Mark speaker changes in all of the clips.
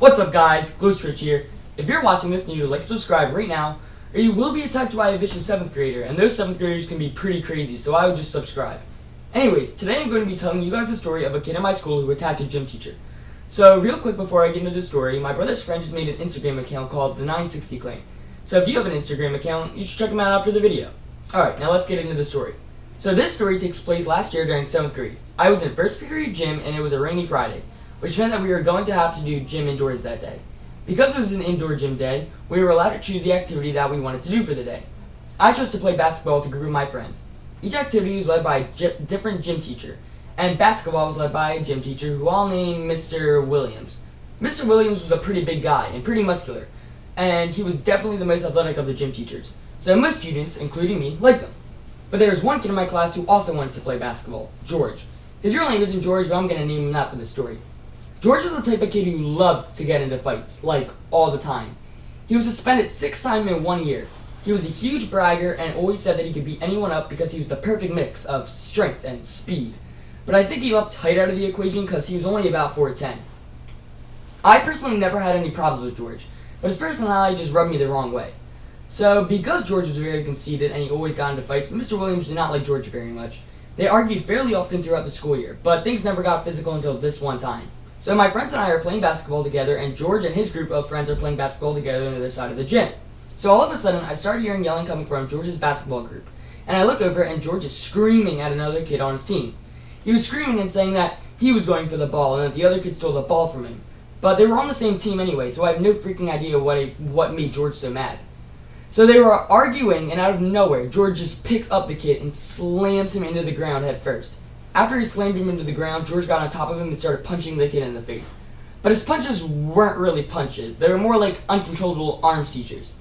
Speaker 1: What's up guys, Glowstretch here. If you're watching this, you need to like, subscribe right now, or you will be attacked by a vicious 7th grader, and those 7th graders can be pretty crazy, so I would just subscribe. Anyways, today I'm going to be telling you guys the story of a kid in my school who attacked a gym teacher. So real quick before I get into the story, my brother's friend just made an Instagram account called the 960 Claim. So if you have an Instagram account, you should check him out after the video. Alright, now let's get into the story. So this story takes place last year during 7th grade. I was in first period gym and it was a rainy Friday, which meant that we were going to have to do gym indoors that day. Because it was an indoor gym day, we were allowed to choose the activity that we wanted to do for the day. I chose to play basketball with a group of my friends. Each activity was led by a different gym teacher, and basketball was led by a gym teacher who I'll name Mr. Williams. Mr. Williams was a pretty big guy and pretty muscular, and he was definitely the most athletic of the gym teachers. So most students, including me, liked him. But there was one kid in my class who also wanted to play basketball, George. His real name isn't George, but I'm going to name him that for the story. George was the type of kid who loved to get into fights, like, all the time. He was suspended 6 times in 1 year. He was a huge bragger and always said that he could beat anyone up because he was the perfect mix of strength and speed. But I think he left height out of the equation because he was only about 4'10". I personally never had any problems with George, but his personality just rubbed me the wrong way. So, because George was very conceited and he always got into fights, Mr. Williams did not like George very much. They argued fairly often throughout the school year, but things never got physical until this one time. So my friends and I are playing basketball together, and George and his group of friends are playing basketball together on the other side of the gym. So all of a sudden, I start hearing yelling coming from George's basketball group, and I look over and George is screaming at another kid on his team. He was screaming and saying that he was going for the ball and that the other kid stole the ball from him. But they were on the same team anyway, so I have no freaking idea what made George so mad. So they were arguing, and out of nowhere, George just picks up the kid and slams him into the ground head first. After he slammed him into the ground, George got on top of him and started punching the kid in the face. But his punches weren't really punches. They were more like uncontrollable arm seizures.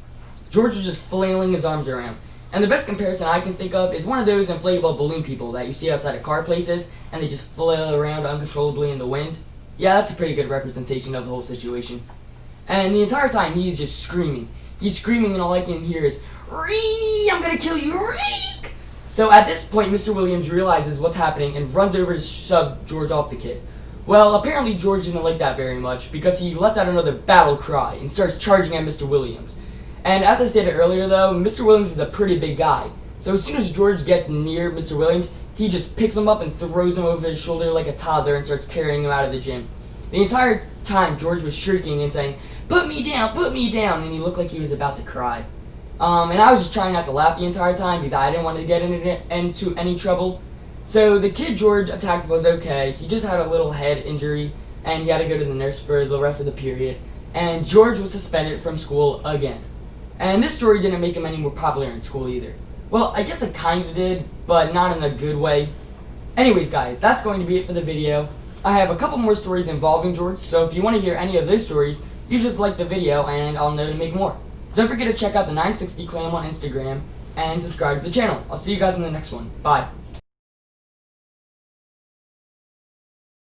Speaker 1: George was just flailing his arms around. And the best comparison I can think of is one of those inflatable balloon people that you see outside of car places, and they just flail around uncontrollably in the wind. Yeah, that's a pretty good representation of the whole situation. And the entire time, he's just screaming. He's screaming, and all I can hear is, "Ree! I'm gonna kill you! Reek!" So at this point, Mr. Williams realizes what's happening and runs over to shove George off the kid. Well, apparently George didn't like that very much because he lets out another battle cry and starts charging at Mr. Williams. And as I stated earlier though, Mr. Williams is a pretty big guy. So as soon as George gets near Mr. Williams, he just picks him up and throws him over his shoulder like a toddler and starts carrying him out of the gym. The entire time George was shrieking and saying, "Put me down, put me down," and he looked like he was about to cry. And I was just trying not to laugh the entire time because I didn't want to get into any trouble. So the kid George attacked was okay. He just had a little head injury and he had to go to the nurse for the rest of the period. And George was suspended from school again. And this story didn't make him any more popular in school either. Well, I guess it kinda did, but not in a good way. Anyways guys, that's going to be it for the video. I have a couple more stories involving George, so if you want to hear any of those stories, you just like the video and I'll know to make more. Don't forget to check out the 960 Clam on Instagram and subscribe to the channel. I'll see you guys in the next one. Bye.